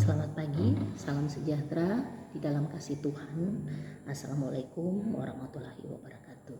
selamat pagi, salam sejahtera di dalam kasih Tuhan. Assalamualaikum warahmatullahi wabarakatuh.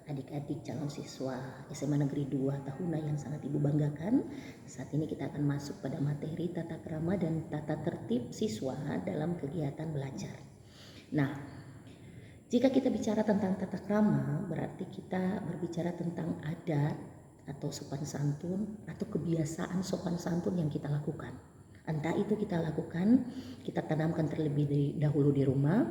Adik-adik calon siswa SMA Negeri 2 Tahuna yang sangat Ibu banggakan, saat ini kita akan masuk pada materi tata krama dan tata tertib siswa dalam kegiatan belajar. Nah, jika kita bicara tentang tata krama, berarti kita berbicara tentang adat atau sopan santun atau kebiasaan sopan santun yang kita lakukan. Entah itu kita lakukan, kita tanamkan terlebih dahulu di rumah,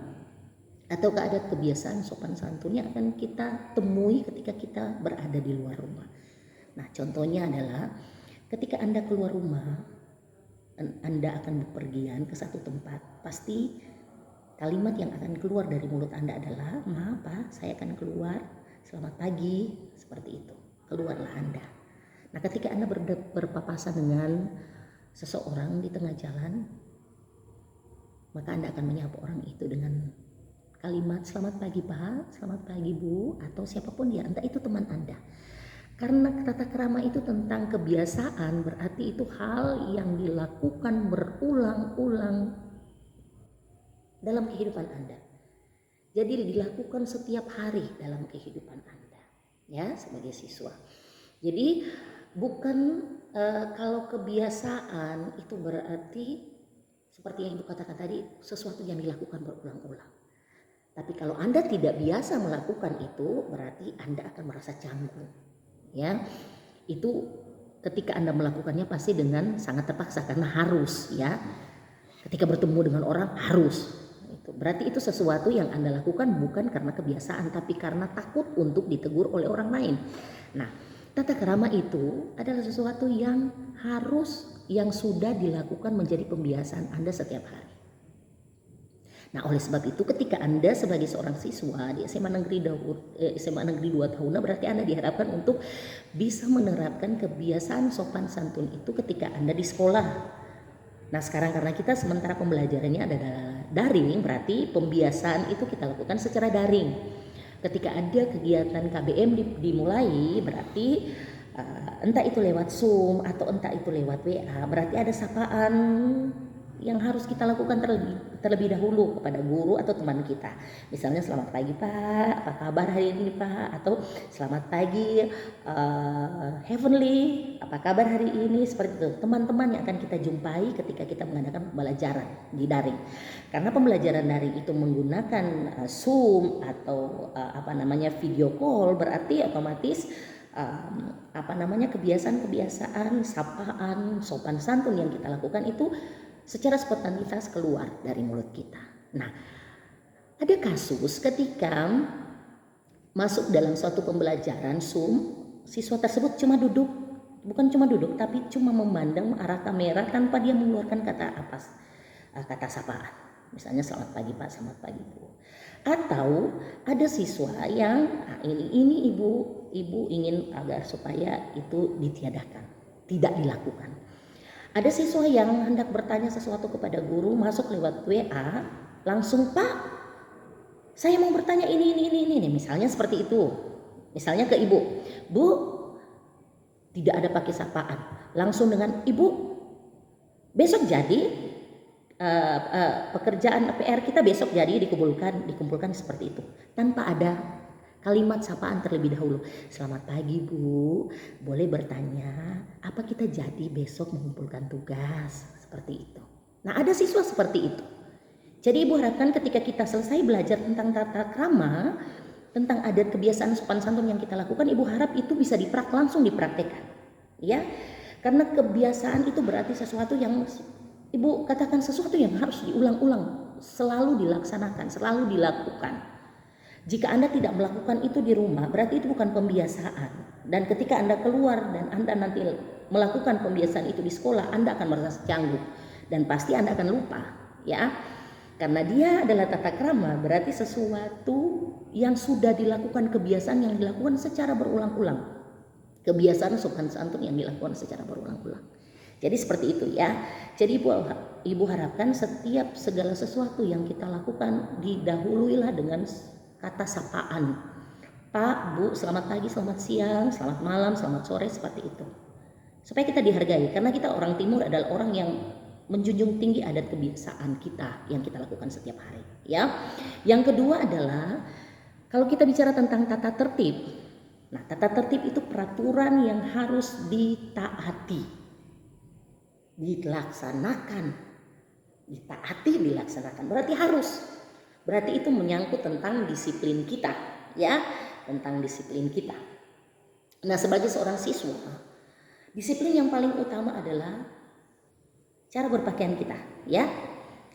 atau adat kebiasaan sopan santun yang akan kita temui ketika kita berada di luar rumah. Nah, contohnya adalah ketika Anda keluar rumah, Anda akan bepergian ke satu tempat, pasti kalimat yang akan keluar dari mulut Anda adalah, "Maaf Pak, saya akan keluar, selamat pagi," seperti itu. Keluarlah Anda. Nah, ketika Anda berpapasan dengan seseorang di tengah jalan, maka Anda akan menyapa orang itu dengan kalimat selamat pagi Pak, selamat pagi Bu, atau siapapun dia, entah itu teman Anda. Karena tata krama itu tentang kebiasaan, berarti itu hal yang dilakukan berulang-ulang dalam kehidupan Anda. Jadi dilakukan setiap hari dalam kehidupan Anda, ya, sebagai siswa. Jadi bukan kalau kebiasaan itu berarti seperti yang Ibu katakan tadi, sesuatu yang dilakukan berulang-ulang. Tapi kalau Anda tidak biasa melakukan itu, berarti Anda akan merasa canggung. Ya, itu ketika Anda melakukannya pasti dengan sangat terpaksa karena harus, ya. Ketika bertemu dengan orang harus. Itu berarti itu sesuatu yang Anda lakukan bukan karena kebiasaan, tapi karena takut untuk ditegur oleh orang lain. Nah, tata krama itu adalah sesuatu yang harus, yang sudah dilakukan menjadi pembiasaan Anda setiap hari. Nah, oleh sebab itu ketika Anda sebagai seorang siswa di SMA Negeri 2 Tahuna, berarti Anda diharapkan untuk bisa menerapkan kebiasaan sopan santun itu ketika Anda di sekolah. Nah, sekarang karena kita sementara pembelajarannya adalah daring, berarti pembiasaan itu kita lakukan secara daring. Ketika ada kegiatan KBM dimulai, berarti entah itu lewat Zoom atau entah itu lewat WA, berarti ada sapaan yang harus kita lakukan terlebih dahulu kepada guru atau teman kita. Misalnya, selamat pagi Pak, apa kabar hari ini Pak? Atau selamat pagi Heavenly, apa kabar hari ini? Seperti itu. Teman-teman yang akan kita jumpai ketika kita mengadakan pembelajaran di daring. Karena pembelajaran daring itu menggunakan Zoom atau video call, berarti otomatis kebiasaan-kebiasaan, sapaan, sopan santun yang kita lakukan itu secara spontanitas keluar dari mulut kita. Nah, ada kasus ketika masuk dalam suatu pembelajaran Zoom, siswa tersebut bukan cuma duduk, tapi cuma memandang arah kamera tanpa dia mengeluarkan kata sapaan. Misalnya, selamat pagi Pak, selamat pagi Bu. Atau ada siswa yang ini ibu ingin agar supaya itu ditiadakan, tidak dilakukan. Ada siswa yang hendak bertanya sesuatu kepada guru, masuk lewat WA, langsung Pak, saya mau bertanya ini, misalnya seperti itu. Misalnya ke ibu, Bu, tidak ada pakai sapaan, langsung dengan Ibu, besok jadi pekerjaan PR kita besok jadi dikumpulkan seperti itu, tanpa ada kalimat sapaan terlebih dahulu. Selamat pagi Bu, boleh bertanya apa kita jadi besok mengumpulkan tugas, seperti itu. Nah, ada siswa seperti itu. Jadi Ibu harapkan ketika kita selesai belajar tentang tata krama, tentang adat kebiasaan sopan santun yang kita lakukan, Ibu harap itu bisa langsung dipraktekkan, ya. Karena kebiasaan itu berarti sesuatu yang Ibu katakan sesuatu yang harus diulang-ulang, selalu dilaksanakan, selalu dilakukan. Jika Anda tidak melakukan itu di rumah, berarti itu bukan pembiasaan. Dan ketika Anda keluar dan Anda nanti melakukan pembiasaan itu di sekolah, Anda akan merasa canggung dan pasti Anda akan lupa, ya. Karena dia adalah tata krama, berarti sesuatu yang sudah dilakukan, kebiasaan yang dilakukan secara berulang-ulang. Kebiasaan sopan santun yang dilakukan secara berulang-ulang. Jadi seperti itu, ya. Jadi Ibu harapkan setiap segala sesuatu yang kita lakukan didahuluilah dengan kata sapaan. Pak, Bu, selamat pagi, selamat siang, selamat malam, selamat sore, seperti itu. Supaya kita dihargai, karena kita orang timur adalah orang yang menjunjung tinggi adat kebiasaan kita yang kita lakukan setiap hari, ya. Yang kedua adalah kalau kita bicara tentang tata tertib. Nah, tata tertib itu peraturan yang harus ditaati, dilaksanakan. Ditaati, dilaksanakan. Berarti harus. Berarti itu menyangkut tentang disiplin kita, ya, tentang disiplin kita. Nah, sebagai seorang siswa, disiplin yang paling utama adalah cara berpakaian kita, ya.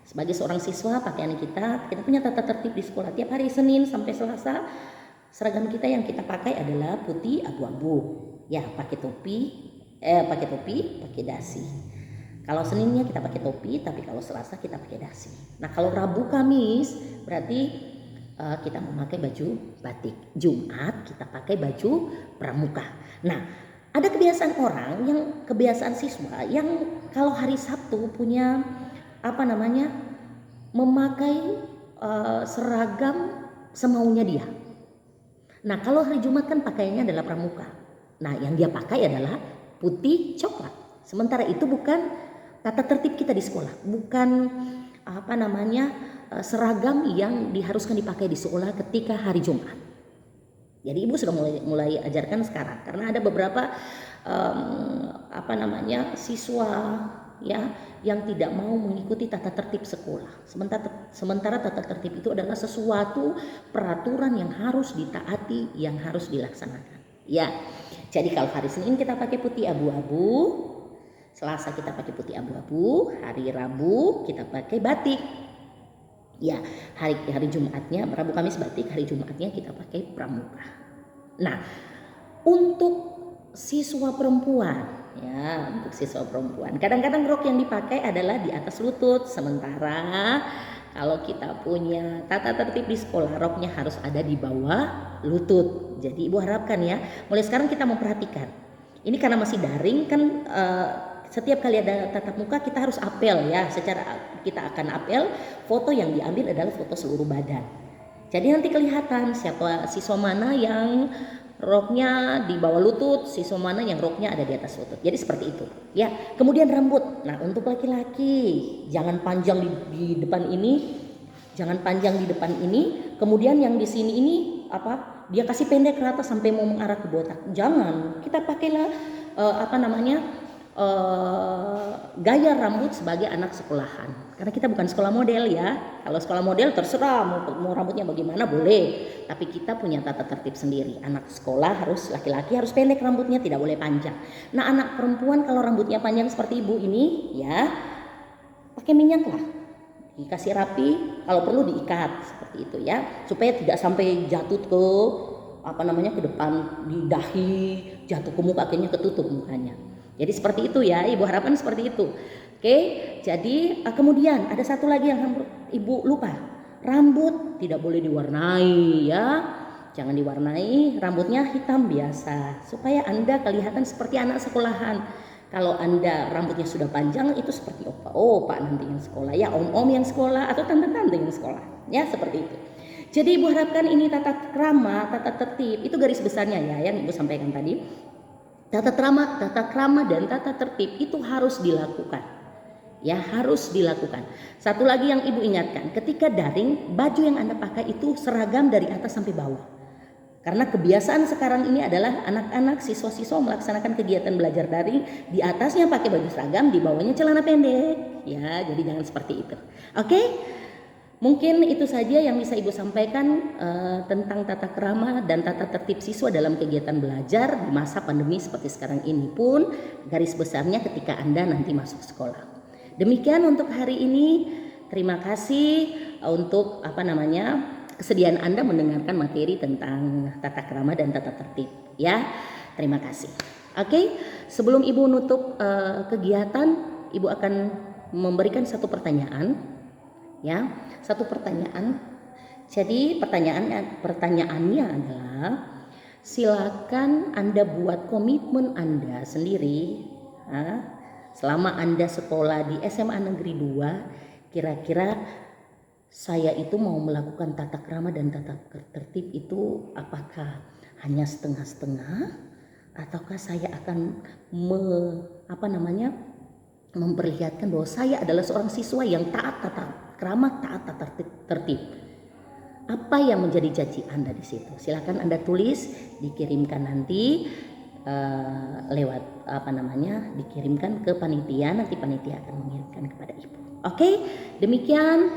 Sebagai seorang siswa, pakaian kita punya tata tertib di sekolah. Tiap hari Senin sampai Selasa, seragam kita yang kita pakai adalah putih abu-abu. Ya, pakai topi, pakai dasi. Kalau Seninnya kita pakai topi, tapi kalau Selasa kita pakai dasi. Nah, kalau Rabu, Kamis berarti kita memakai baju batik. Jumat kita pakai baju pramuka. Nah, ada kebiasaan siswa yang kalau hari Sabtu punya memakai seragam semaunya dia. Nah, kalau hari Jumat kan pakaiannya adalah pramuka. Nah, yang dia pakai adalah putih coklat. Sementara itu bukan tata tertib kita di sekolah, bukan seragam yang diharuskan dipakai di sekolah ketika hari Jumat. Jadi ibu sudah mulai ajarkan sekarang, karena ada beberapa siswa, ya, yang tidak mau mengikuti tata tertib sekolah. Sementara tata tertib itu adalah sesuatu peraturan yang harus ditaati, yang harus dilaksanakan. Ya, jadi kalau hari Senin kita pakai putih abu-abu, Selasa kita pakai putih abu-abu, hari Rabu kita pakai batik. Ya, hari Jumatnya, Rabu Kamis batik, hari Jumatnya kita pakai pramuka. Nah, untuk siswa perempuan, kadang-kadang rok yang dipakai adalah di atas lutut. Sementara kalau kita punya tata tertib di sekolah, roknya harus ada di bawah lutut. Jadi ibu harapkan ya, mulai sekarang kita memperhatikan. Ini karena masih daring kan, setiap kali ada tatap muka kita harus apel, ya. Kita akan apel, foto yang diambil adalah foto seluruh badan. Jadi nanti kelihatan siapa siswa mana yang roknya di bawah lutut, siswa mana yang roknya ada di atas lutut. Jadi seperti itu, ya. Kemudian rambut. Nah, untuk laki-laki jangan panjang di depan ini, Kemudian yang di sini ini dia kasih pendek ke atas sampai mau mengarah ke botak. Jangan. Kita pakailah gaya rambut sebagai anak sekolahan, karena kita bukan sekolah model, ya. Kalau sekolah model terserah mau rambutnya bagaimana boleh, tapi kita punya tata tertib sendiri. Anak sekolah laki-laki harus pendek rambutnya, tidak boleh panjang. Nah, anak perempuan kalau rambutnya panjang seperti ibu ini, ya, pakai minyak lah, dikasih rapi, kalau perlu diikat seperti itu, ya, supaya tidak sampai jatuh ke ke depan, di dahi, jatuh ke muka, akhirnya ketutup mukanya. Jadi seperti itu, ya, ibu harapkan seperti itu. Oke, jadi kemudian ada satu lagi yang ibu lupa. Rambut tidak boleh diwarnai, ya. Jangan diwarnai, rambutnya hitam biasa supaya Anda kelihatan seperti anak sekolahan. Kalau Anda rambutnya sudah panjang, itu seperti opa nanti yang sekolah, ya, om-om yang sekolah atau tante-tante yang sekolah, ya, seperti itu. Jadi ibu harapkan ini tata krama, tata tertib, itu garis besarnya, ya, yang ibu sampaikan tadi. Tata krama dan tata tertib itu harus dilakukan, ya, harus dilakukan. Satu lagi yang ibu ingatkan, ketika daring, baju yang Anda pakai itu seragam dari atas sampai bawah. Karena kebiasaan sekarang ini adalah anak-anak, siswa-siswa melaksanakan kegiatan belajar daring, di atasnya pakai baju seragam, di bawahnya celana pendek, ya. Jadi jangan seperti itu. Oke? Mungkin itu saja yang bisa ibu sampaikan tentang tata krama dan tata tertib siswa dalam kegiatan belajar di masa pandemi seperti sekarang ini, pun garis besarnya ketika Anda nanti masuk sekolah. Demikian untuk hari ini. Terima kasih untuk kesediaan Anda mendengarkan materi tentang tata krama dan tata tertib, ya. Terima kasih. Oke, sebelum ibu nutup kegiatan, ibu akan memberikan satu pertanyaan, ya, satu pertanyaan. Jadi pertanyaannya adalah, silakan Anda buat komitmen Anda sendiri, selama Anda sekolah di SMA Negeri 2, kira-kira saya itu mau melakukan tata krama dan tata tertib itu apakah hanya setengah-setengah, ataukah saya akan memperlihatkan bahwa saya adalah seorang siswa yang taat tata krama, taat tata tertib. Apa yang menjadi janji Anda di situ? Silakan Anda tulis, dikirimkan nanti lewat dikirimkan ke panitia, nanti panitia akan mengirimkan kepada Ibu. Oke, demikian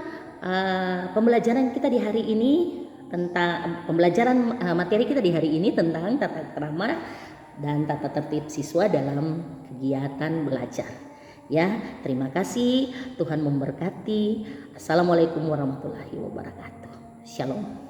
pembelajaran kita di hari ini tentang materi kita di hari ini tentang tata krama dan tata tertib siswa dalam kegiatan belajar. Ya, terima kasih. Tuhan memberkati. Assalamualaikum warahmatullahi wabarakatuh. Shalom.